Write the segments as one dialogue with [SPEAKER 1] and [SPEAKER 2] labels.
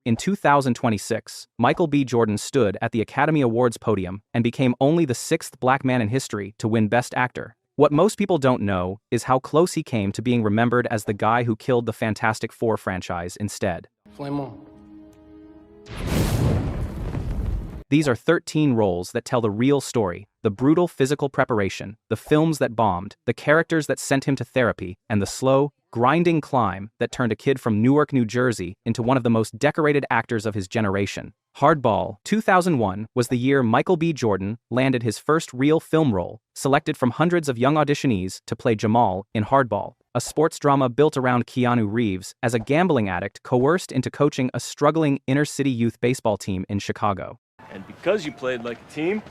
[SPEAKER 1] In 2026, Michael B. Jordan stood at the Academy Awards podium and became only the sixth black man in history to win Best Actor. What most people don't know is how close he came to being remembered as the guy who killed the Fantastic Four franchise instead.
[SPEAKER 2] Flame on.
[SPEAKER 1] These are 13 roles that tell the real story, the brutal physical preparation, the films that bombed, the characters that sent him to therapy, and the slow, grinding climb that turned a kid from Newark, New Jersey into one of the most decorated actors of his generation. Hardball, 2001, was the year Michael B. Jordan landed his first real film role, selected from hundreds of young auditionees to play Jamal in Hardball, a sports drama built around Keanu Reeves as a gambling addict coerced into coaching a struggling inner-city youth baseball team in Chicago.
[SPEAKER 3] And because you played like a team,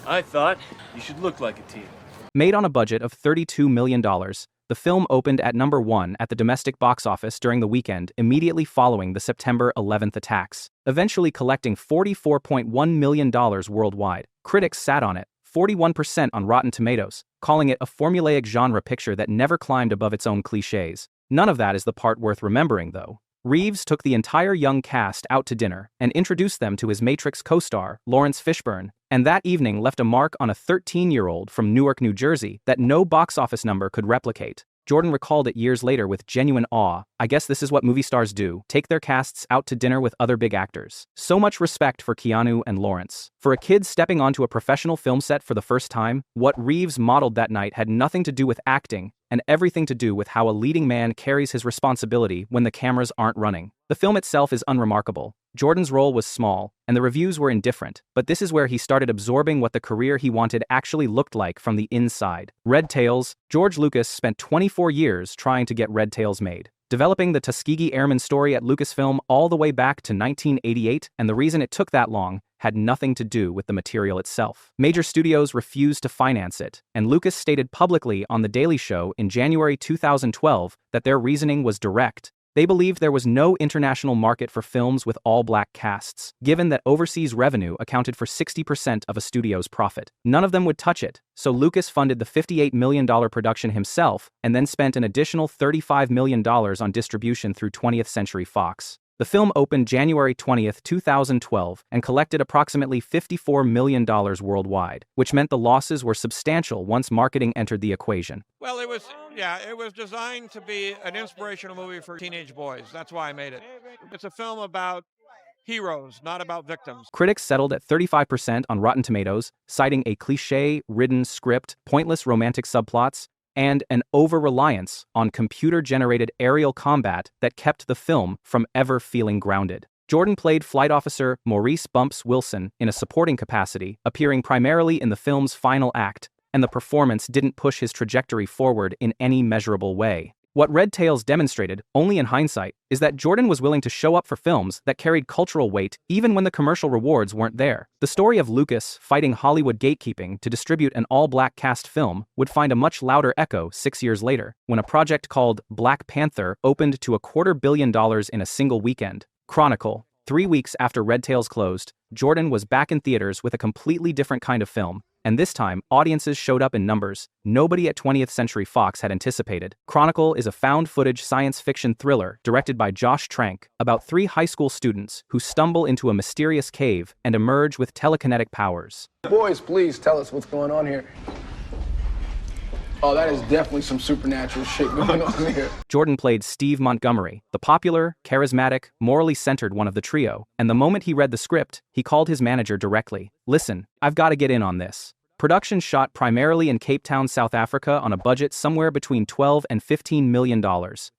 [SPEAKER 3] I thought you should look like a team.
[SPEAKER 1] Made on a budget of $32 million, the film opened at number 1 at the domestic box office during the weekend immediately following the September 11th attacks, eventually collecting $44.1 million worldwide. Critics sat on it, 41% on Rotten Tomatoes, calling it a formulaic genre picture that never climbed above its own cliches. None of that is the part worth remembering, though. Reeves took the entire young cast out to dinner and introduced them to his Matrix co-star, Lawrence Fishburne, and that evening left a mark on a 13-year-old from Newark, New Jersey that no box office number could replicate. Jordan recalled it years later with genuine awe. "I guess this is what movie stars do, take their casts out to dinner with other big actors." So much respect for Keanu and Lawrence. For a kid stepping onto a professional film set for the first time, what Reeves modeled that night had nothing to do with acting, and everything to do with how a leading man carries his responsibility when the cameras aren't running. The film itself is unremarkable. Jordan's role was small, and the reviews were indifferent, but this is where he started absorbing what the career he wanted actually looked like from the inside. Red Tails. George Lucas spent 24 years trying to get Red Tails made, developing the Tuskegee Airmen story at Lucasfilm all the way back to 1988, and the reason it took that long had nothing to do with the material itself. Major studios refused to finance it, and Lucas stated publicly on The Daily Show in January 2012 that their reasoning was direct. They believed there was no international market for films with all-black casts, given that overseas revenue accounted for 60% of a studio's profit. None of them would touch it, so Lucas funded the $58 million production himself and then spent an additional $35 million on distribution through 20th Century Fox. The film opened January 20, 2012, and collected approximately $54 million worldwide, which meant the losses were substantial once marketing entered the equation.
[SPEAKER 4] Well, it was designed to be an inspirational movie for teenage boys. That's why I made it. It's a film about heroes, not about victims.
[SPEAKER 1] Critics settled at 35% on Rotten Tomatoes, citing a cliché-ridden script, pointless romantic subplots, and an over-reliance on computer-generated aerial combat that kept the film from ever feeling grounded. Jordan played Flight Officer Maurice "Bumps" Wilson in a supporting capacity, appearing primarily in the film's final act, and the performance didn't push his trajectory forward in any measurable way. What Red Tails demonstrated, only in hindsight, is that Jordan was willing to show up for films that carried cultural weight even when the commercial rewards weren't there. The story of Lucas fighting Hollywood gatekeeping to distribute an all-black cast film would find a much louder echo 6 years later, when a project called Black Panther opened to $250 million in a single weekend. Chronicle. 3 weeks after Red Tails closed, Jordan was back in theaters with a completely different kind of film, and this time, audiences showed up in numbers nobody at 20th Century Fox had anticipated. Chronicle is a found-footage science fiction thriller directed by Josh Trank about 3 high school students who stumble into a mysterious cave and emerge with telekinetic powers.
[SPEAKER 2] Boys, please tell us what's going on here. Oh, that is definitely some supernatural shit going on here.
[SPEAKER 1] Jordan played Steve Montgomery, the popular, charismatic, morally centered one of the trio, and the moment he read the script, he called his manager directly. "Listen, I've got to get in on this." Production shot primarily in Cape Town, South Africa on a budget somewhere between $12 and $15 million,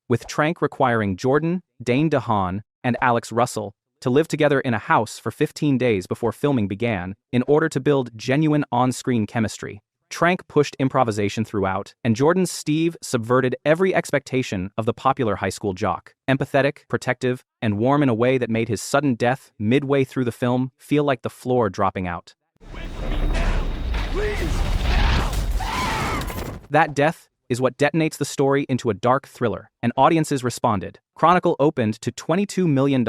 [SPEAKER 1] with Trank requiring Jordan, Dane DeHaan, and Alex Russell to live together in a house for 15 days before filming began, in order to build genuine on-screen chemistry. Trank pushed improvisation throughout, and Jordan's Steve subverted every expectation of the popular high school jock. Empathetic, protective, and warm in a way that made his sudden death midway through the film feel like the floor dropping out. That death is what detonates the story into a dark thriller, and audiences responded. Chronicle opened to $22 million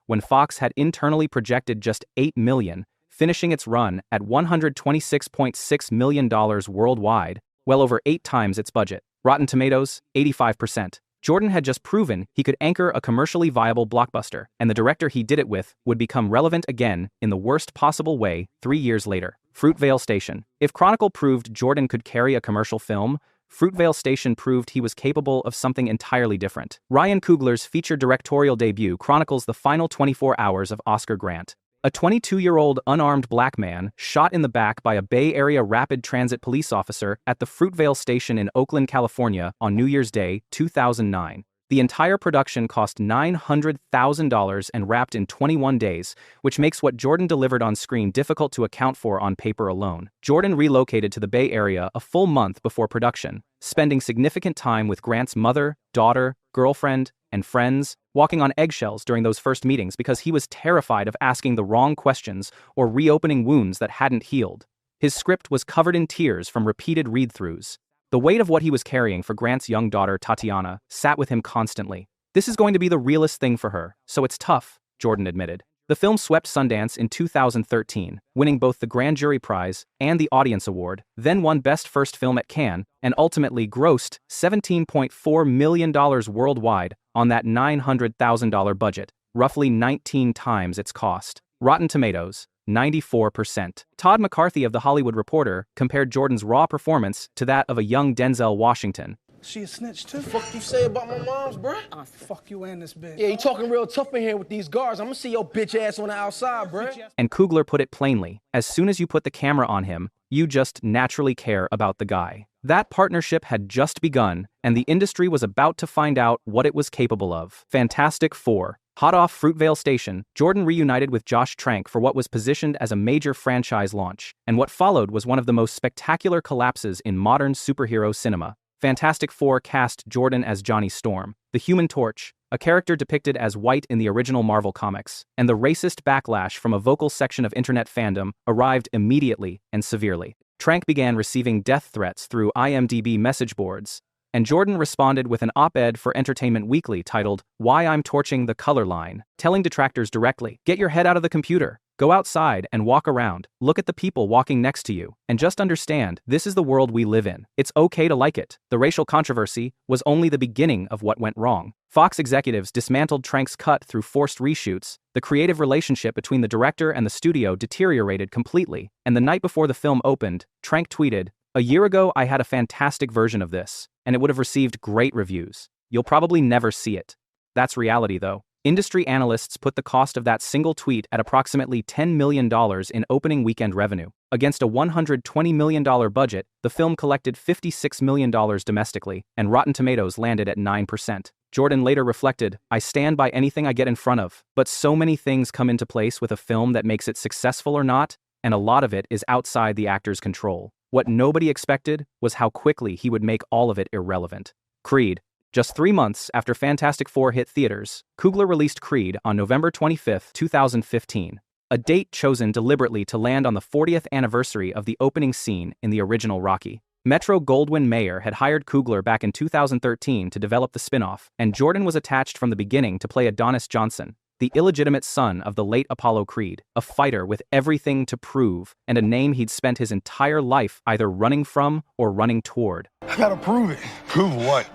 [SPEAKER 1] when Fox had internally projected just $8 million, finishing its run at $126.6 million worldwide, well over 8 times its budget. Rotten Tomatoes, 85%. Jordan had just proven he could anchor a commercially viable blockbuster, and the director he did it with would become relevant again in the worst possible way 3 years later. Fruitvale Station. If Chronicle proved Jordan could carry a commercial film, Fruitvale Station proved he was capable of something entirely different. Ryan Coogler's feature directorial debut chronicles the final 24 hours of Oscar Grant, a 22-year-old unarmed black man shot in the back by a Bay Area rapid transit police officer at the Fruitvale Station in Oakland, California on New Year's Day, 2009. The entire production cost $900,000 and wrapped in 21 days, which makes what Jordan delivered on screen difficult to account for on paper alone. Jordan relocated to the Bay Area a full month before production, spending significant time with Grant's mother, daughter, girlfriend, and friends, walking on eggshells during those first meetings because he was terrified of asking the wrong questions or reopening wounds that hadn't healed. His script was covered in tears from repeated read-throughs. The weight of what he was carrying for Grant's young daughter, Tatiana, sat with him constantly. This is going to be the realest thing for her, so it's tough, Jordan admitted. The film swept Sundance in 2013, winning both the Grand Jury Prize and the Audience Award, then won Best First Film at Cannes, and ultimately grossed $17.4 million worldwide on that $900,000 budget, roughly 19 times its cost. Rotten Tomatoes, 94%. Todd McCarthy of The Hollywood Reporter compared Jordan's raw performance to that of a young Denzel Washington.
[SPEAKER 2] She a snitch too. Fuck you say about my moms, bruh? Fuck you and this bitch. Yeah, you talking real tough in here with these guards. I'm gonna see your bitch ass on the outside, bruh.
[SPEAKER 1] And Coogler put it plainly, as soon as you put the camera on him, you just naturally care about the guy. That partnership had just begun, and the industry was about to find out what it was capable of. Fantastic Four. Hot off Fruitvale Station, Jordan reunited with Josh Trank for what was positioned as a major franchise launch, and what followed was one of the most spectacular collapses in modern superhero cinema. Fantastic Four cast Jordan as Johnny Storm, the Human Torch, a character depicted as white in the original Marvel comics, and the racist backlash from a vocal section of internet fandom arrived immediately and severely. Trank began receiving death threats through IMDb message boards, and Jordan responded with an op-ed for Entertainment Weekly titled, "Why I'm Torching the Color Line," telling detractors directly, "Get your head out of the computer. Go outside and walk around, look at the people walking next to you, and just understand, this is the world we live in. It's okay to like it." The racial controversy was only the beginning of what went wrong. Fox executives dismantled Trank's cut through forced reshoots, the creative relationship between the director and the studio deteriorated completely, and the night before the film opened, Trank tweeted, "A year ago I had a fantastic version of this, and it would have received great reviews. You'll probably never see it." That's reality though. Industry analysts put the cost of that single tweet at approximately $10 million in opening weekend revenue. Against a $120 million budget, the film collected $56 million domestically, and Rotten Tomatoes landed at 9%. Jordan later reflected, "I stand by anything I get in front of, but so many things come into place with a film that makes it successful or not, and a lot of it is outside the actor's control. What nobody expected was how quickly he would make all of it irrelevant." Creed. Just 3 months after Fantastic Four hit theaters, Coogler released Creed on November 25, 2015, a date chosen deliberately to land on the 40th anniversary of the opening scene in the original Rocky. Metro-Goldwyn-Mayer had hired Coogler back in 2013 to develop the spin-off, and Jordan was attached from the beginning to play Adonis Johnson, the illegitimate son of the late Apollo Creed, a fighter with everything to prove, and a name he'd spent his entire life either running from or running toward.
[SPEAKER 2] I gotta prove it. Prove what?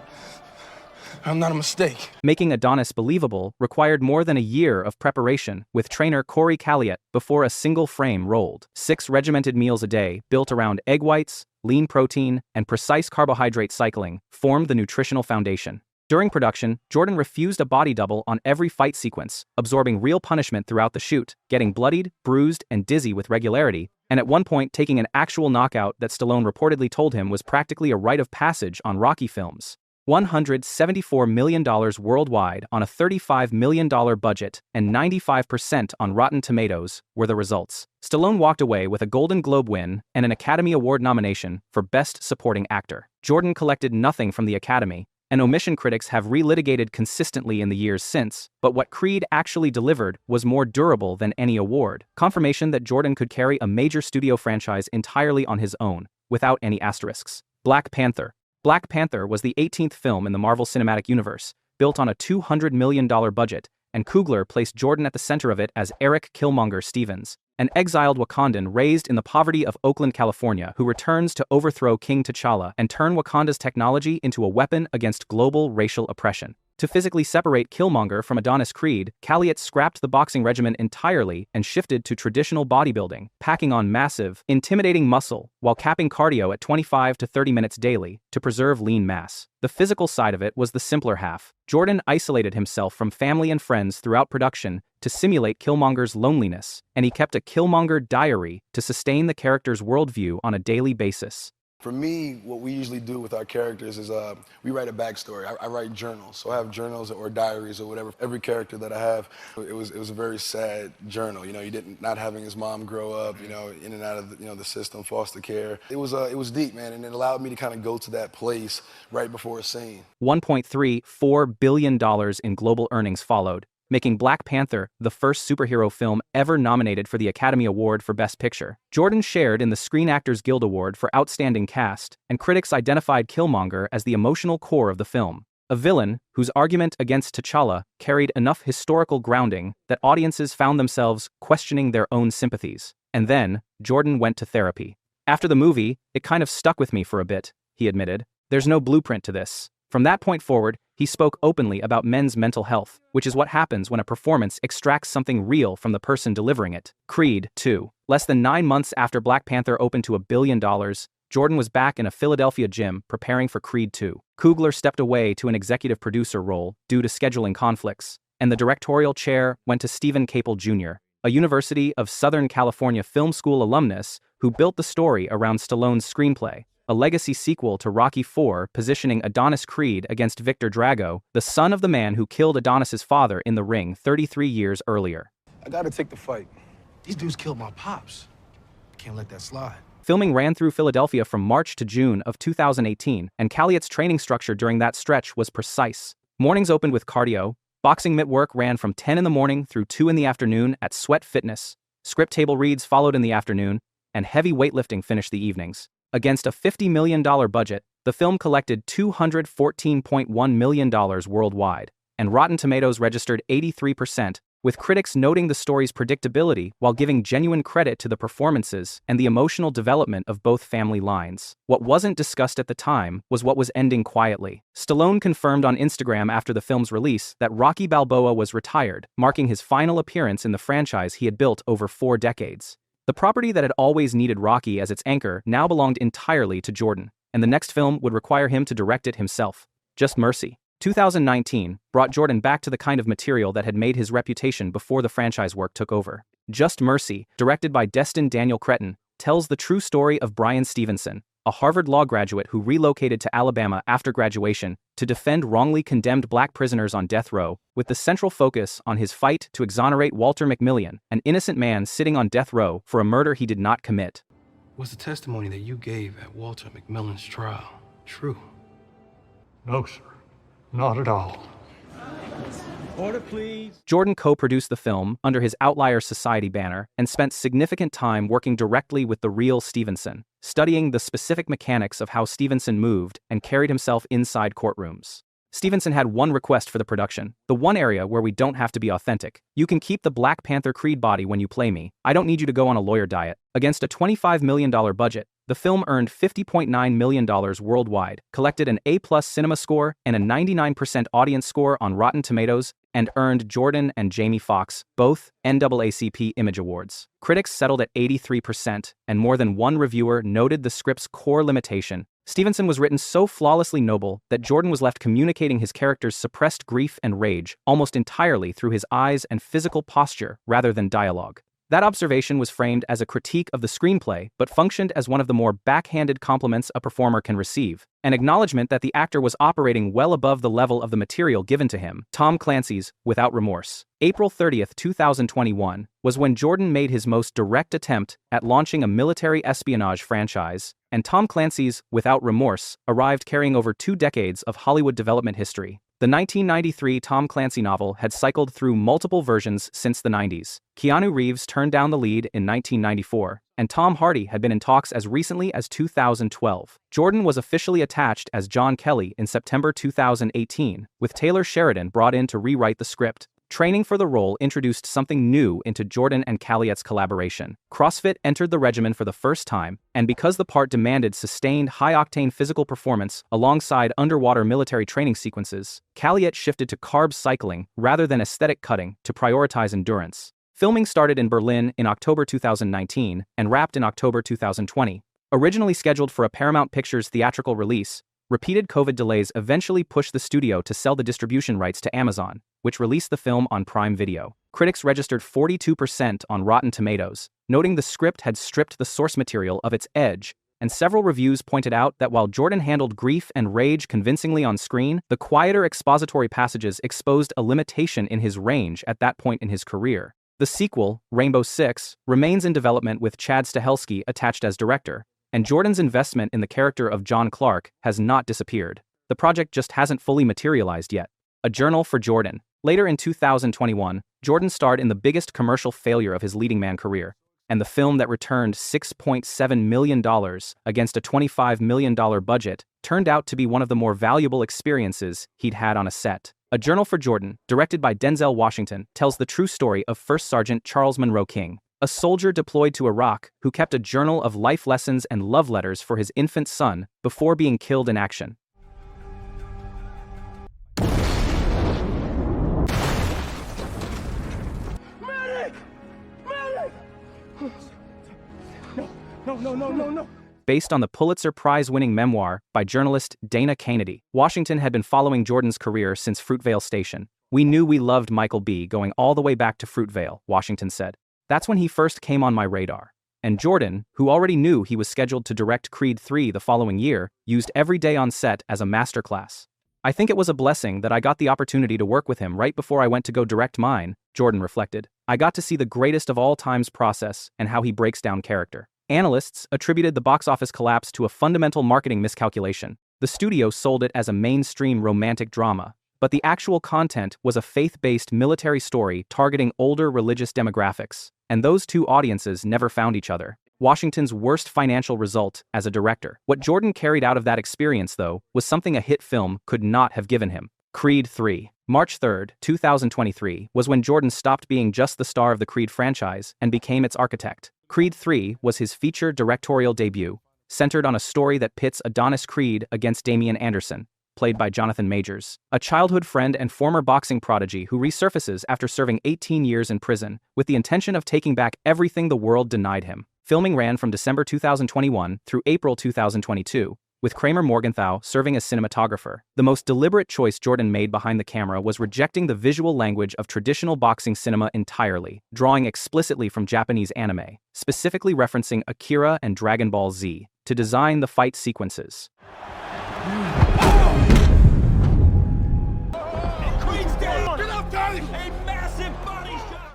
[SPEAKER 2] I'm not a mistake.
[SPEAKER 1] Making Adonis believable required more than a year of preparation with trainer Corey Calliot before a single frame rolled. 6 regimented meals a day, built around egg whites, lean protein, and precise carbohydrate cycling, formed the nutritional foundation. During production, Jordan refused a body double on every fight sequence, absorbing real punishment throughout the shoot, getting bloodied, bruised, and dizzy with regularity, and at one point taking an actual knockout that Stallone reportedly told him was practically a rite of passage on Rocky films. $174 million worldwide on a $35 million budget and 95% on Rotten Tomatoes were the results. Stallone walked away with a Golden Globe win and an Academy Award nomination for Best Supporting Actor. Jordan collected nothing from the Academy, and omission critics have relitigated consistently in the years since, but what Creed actually delivered was more durable than any award. Confirmation that Jordan could carry a major studio franchise entirely on his own, without any asterisks. Black Panther. Black Panther was the 18th film in the Marvel Cinematic Universe, built on a $200 million budget, and Coogler placed Jordan at the center of it as Eric Killmonger Stevens, an exiled Wakandan raised in the poverty of Oakland, California, who returns to overthrow King T'Challa and turn Wakanda's technology into a weapon against global racial oppression. To physically separate Killmonger from Adonis Creed, Caliot scrapped the boxing regimen entirely and shifted to traditional bodybuilding, packing on massive, intimidating muscle while capping cardio at 25 to 30 minutes daily to preserve lean mass. The physical side of it was the simpler half. Jordan isolated himself from family and friends throughout production to simulate Killmonger's loneliness, and he kept a Killmonger diary to sustain the character's worldview on a daily basis.
[SPEAKER 5] For me, what we usually do with our characters is we write a backstory. I write journals, so I have journals or diaries or whatever. Every character that I have, it was a very sad journal. You know, not having his mom grow up, you know, in and out of the system, foster care. It was deep, man, and it allowed me to kind of go to that place right before a scene.
[SPEAKER 1] $1.34 billion in global earnings followed, making Black Panther the first superhero film ever nominated for the Academy Award for Best Picture. Jordan shared in the Screen Actors Guild Award for Outstanding Cast, and critics identified Killmonger as the emotional core of the film. A villain whose argument against T'Challa carried enough historical grounding that audiences found themselves questioning their own sympathies. And then, Jordan went to therapy. After the movie, it kind of stuck with me for a bit, he admitted. There's no blueprint to this. From that point forward, he spoke openly about men's mental health, which is what happens when a performance extracts something real from the person delivering it. Creed 2. Less than 9 months after Black Panther opened to $1 billion, Jordan was back in a Philadelphia gym preparing for Creed 2. Coogler stepped away to an executive producer role due to scheduling conflicts, and the directorial chair went to Stephen Capel Jr., a University of Southern California Film School alumnus who built the story around Stallone's screenplay, a legacy sequel to Rocky IV positioning Adonis Creed against Victor Drago, the son of the man who killed Adonis's father in the ring 33 years earlier.
[SPEAKER 2] I gotta take the fight. These dudes killed my pops. Can't let that slide.
[SPEAKER 1] Filming ran through Philadelphia from March to June of 2018, and Caliot's training structure during that stretch was precise. Mornings opened with cardio, boxing mitt work ran from 10 in the morning through 2 in the afternoon at Sweat Fitness, script table reads followed in the afternoon, and heavy weightlifting finished the evenings. Against a $50 million budget, the film collected $214.1 million worldwide, and Rotten Tomatoes registered 83%, with critics noting the story's predictability while giving genuine credit to the performances and the emotional development of both family lines. What wasn't discussed at the time was what was ending quietly. Stallone confirmed on Instagram after the film's release that Rocky Balboa was retired, marking his final appearance in the franchise he had built over 4 decades. The property that had always needed Rocky as its anchor now belonged entirely to Jordan, and the next film would require him to direct it himself. Just Mercy. 2019 brought Jordan back to the kind of material that had made his reputation before the franchise work took over. Just Mercy, directed by Destin Daniel Cretton, tells the true story of Brian Stevenson, a Harvard law graduate who relocated to Alabama after graduation to defend wrongly condemned black prisoners on death row, with the central focus on his fight to exonerate Walter McMillian, an innocent man sitting on death row for a murder he did not commit.
[SPEAKER 2] Was the testimony that you gave at Walter McMillian's trial true?
[SPEAKER 6] No, sir. Not at all.
[SPEAKER 3] Order, please.
[SPEAKER 1] Jordan co-produced the film under his Outlier Society banner and spent significant time working directly with the real Stevenson, studying the specific mechanics of how Stevenson moved and carried himself inside courtrooms. Stevenson had one request for the production, the one area where we don't have to be authentic. You can keep the Black Panther Creed body when you play me. I don't need you to go on a lawyer diet. Against a $25 million budget, the film earned $50.9 million worldwide, collected an A+ cinema score and a 99% audience score on Rotten Tomatoes, and earned Jordan and Jamie Foxx both NAACP Image Awards. Critics settled at 83%, and more than one reviewer noted the script's core limitation. Stevenson was written so flawlessly noble that Jordan was left communicating his character's suppressed grief and rage almost entirely through his eyes and physical posture rather than dialogue. That observation was framed as a critique of the screenplay but functioned as one of the more backhanded compliments a performer can receive, an acknowledgement that the actor was operating well above the level of the material given to him. Tom Clancy's Without Remorse. April 30, 2021, was when Jordan made his most direct attempt at launching a military espionage franchise, and Tom Clancy's Without Remorse arrived carrying over 2 decades of Hollywood development history. The 1993 Tom Clancy novel had cycled through multiple versions since the 90s. Keanu Reeves turned down the lead in 1994, and Tom Hardy had been in talks as recently as 2012. Jordan was officially attached as John Kelly in September 2018, with Taylor Sheridan brought in to rewrite the script. Training for the role introduced something new into Jordan and Caliet's collaboration. CrossFit entered the regimen for the first time, and because the part demanded sustained high-octane physical performance alongside underwater military training sequences, Caliet shifted to carb cycling rather than aesthetic cutting to prioritize endurance. Filming started in Berlin in October 2019 and wrapped in October 2020. Originally scheduled for a Paramount Pictures theatrical release, repeated COVID delays eventually pushed the studio to sell the distribution rights to Amazon, which released the film on Prime Video. Critics registered 42% on Rotten Tomatoes, noting the script had stripped the source material of its edge, and several reviews pointed out that while Jordan handled grief and rage convincingly on screen, the quieter expository passages exposed a limitation in his range at that point in his career. The sequel, Rainbow Six, remains in development with Chad Stahelski attached as director, and Jordan's investment in the character of John Clark has not disappeared. The project just hasn't fully materialized yet. A Journal for Jordan. Later in 2021, Jordan starred in the biggest commercial failure of his leading man career, and the film that returned $6.7 million against a $25 million budget turned out to be one of the more valuable experiences he'd had on a set. A Journal for Jordan, directed by Denzel Washington, tells the true story of First Sergeant Charles Monroe King, a soldier deployed to Iraq who kept a journal of life lessons and love letters for his infant son before being killed in action.
[SPEAKER 2] Medic! Medic! No.
[SPEAKER 1] Based on the Pulitzer Prize-winning memoir by journalist Dana Kennedy, Washington had been following Jordan's career since Fruitvale Station. "We knew we loved Michael B. going all the way back to Fruitvale," Washington said. "That's when he first came on my radar." And Jordan, who already knew he was scheduled to direct Creed 3 the following year, used every day on set as a masterclass. "I think it was a blessing that I got the opportunity to work with him right before I went to go direct mine," Jordan reflected. "I got to see the greatest of all time's process and how he breaks down character." Analysts attributed the box office collapse to a fundamental marketing miscalculation. The studio sold it as a mainstream romantic drama, but the actual content was a faith-based military story targeting older religious demographics, and those two audiences never found each other. Washington's worst financial result as a director. What Jordan carried out of that experience, though, was something a hit film could not have given him. Creed 3. March 3, 2023, was when Jordan stopped being just the star of the Creed franchise and became its architect. Creed 3 was his feature directorial debut, centered on a story that pits Adonis Creed against Damian Anderson, played by Jonathan Majors, a childhood friend and former boxing prodigy who resurfaces after serving 18 years in prison, with the intention of taking back everything the world denied him. Filming ran from December 2021 through April 2022, with Kramer Morgenthau serving as cinematographer. The most deliberate choice Jordan made behind the camera was rejecting the visual language of traditional boxing cinema entirely, drawing explicitly from Japanese anime, specifically referencing Akira and Dragon Ball Z, to design the fight sequences.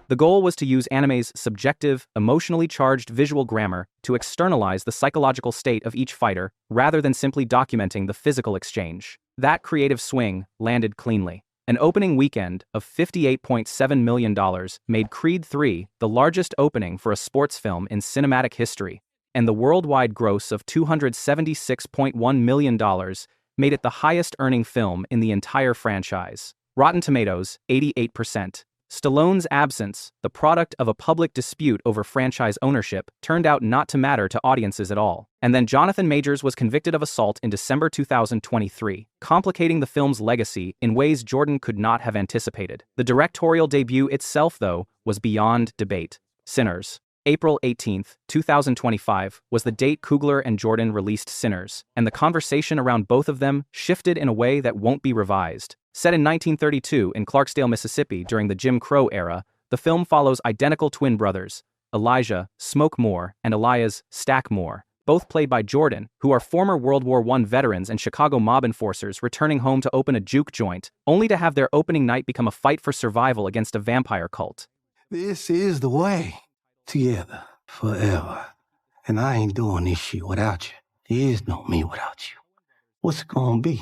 [SPEAKER 1] The goal was to use anime's subjective, emotionally charged visual grammar to externalize the psychological state of each fighter rather than simply documenting the physical exchange. That creative swing landed cleanly. An opening weekend of $58.7 million made Creed 3 the largest opening for a sports film in cinematic history, and the worldwide gross of $276.1 million made it the highest-earning film in the entire franchise. Rotten Tomatoes, 88%. Stallone's absence, the product of a public dispute over franchise ownership, turned out not to matter to audiences at all. And then Jonathan Majors was convicted of assault in December 2023, complicating the film's legacy in ways Jordan could not have anticipated. The directorial debut itself, though, was beyond debate. Sinners. April 18, 2025, was the date Coogler and Jordan released Sinners, and the conversation around both of them shifted in a way that won't be revised. Set in 1932 in Clarksdale, Mississippi during the Jim Crow era, the film follows identical twin brothers, Elijah Smoke Moore and Elias Stack Moore, both played by Jordan, who are former World War I veterans and Chicago mob enforcers returning home to open a juke joint, only to have their opening night become a fight for survival against a vampire cult.
[SPEAKER 7] This is the way. Together, forever. And I ain't doing this shit without you. There is no me without you. What's it gonna be?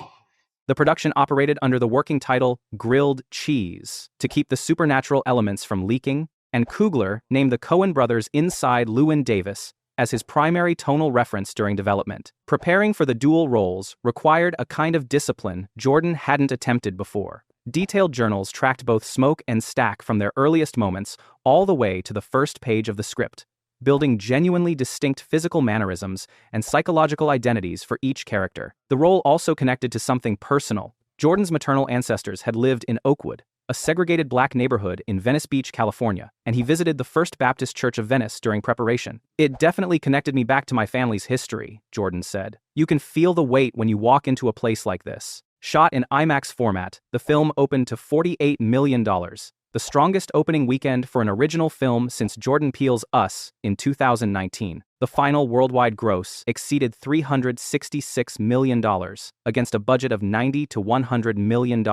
[SPEAKER 1] The production operated under the working title Grilled Cheese to keep the supernatural elements from leaking, and Coogler named the Coen brothers inside Llewyn Davis as his primary tonal reference during development. Preparing for the dual roles required a kind of discipline Jordan hadn't attempted before. Detailed journals tracked both Smoke and Stack from their earliest moments all the way to the first page of the script, building genuinely distinct physical mannerisms and psychological identities for each character. The role also connected to something personal. Jordan's maternal ancestors had lived in Oakwood, a segregated black neighborhood in Venice Beach, California, and he visited the First Baptist Church of Venice during preparation. "It definitely connected me back to my family's history," Jordan said. "You can feel the weight when you walk into a place like this." Shot in IMAX format, the film opened to $48 million, the strongest opening weekend for an original film since Jordan Peele's Us in 2019. The final worldwide gross exceeded $366 million, against a budget of $90 to $100 million.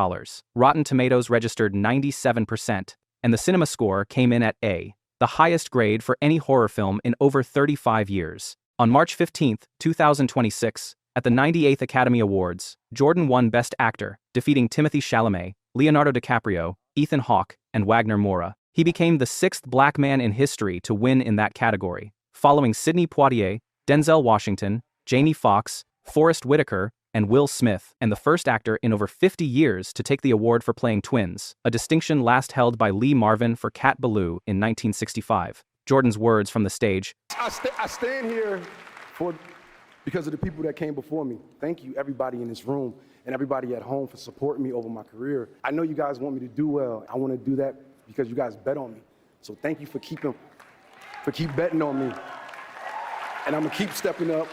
[SPEAKER 1] Rotten Tomatoes registered 97%, and the cinema score came in at A, the highest grade for any horror film in over 35 years. On March 15, 2026, at the 98th Academy Awards, Jordan won Best Actor, defeating Timothée Chalamet, Leonardo DiCaprio, Ethan Hawke, and Wagner Moura. He became the sixth black man in history to win in that category, following Sidney Poitier, Denzel Washington, Jamie Foxx, Forrest Whitaker, and Will Smith, and the first actor in over 50 years to take the award for playing twins, a distinction last held by Lee Marvin for Cat Ballou in 1965. Jordan's words from the stage:
[SPEAKER 5] I stand here because of the people that came before me. Thank you, everybody in this room and everybody at home, for supporting me over my career. I know you guys want me to do well. I want to do that because you guys bet on me. So thank you for keep betting on me. And I'm gonna keep stepping up,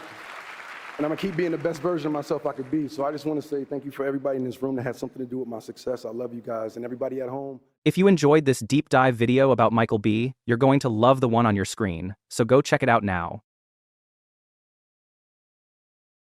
[SPEAKER 5] and I'm gonna keep being the best version of myself I could be. So I just want to say thank you for everybody in this room that had something to do with my success. I love you guys, and everybody at home.
[SPEAKER 1] If you enjoyed this deep dive video about Michael B., you're going to love the one on your screen, so go check it out now.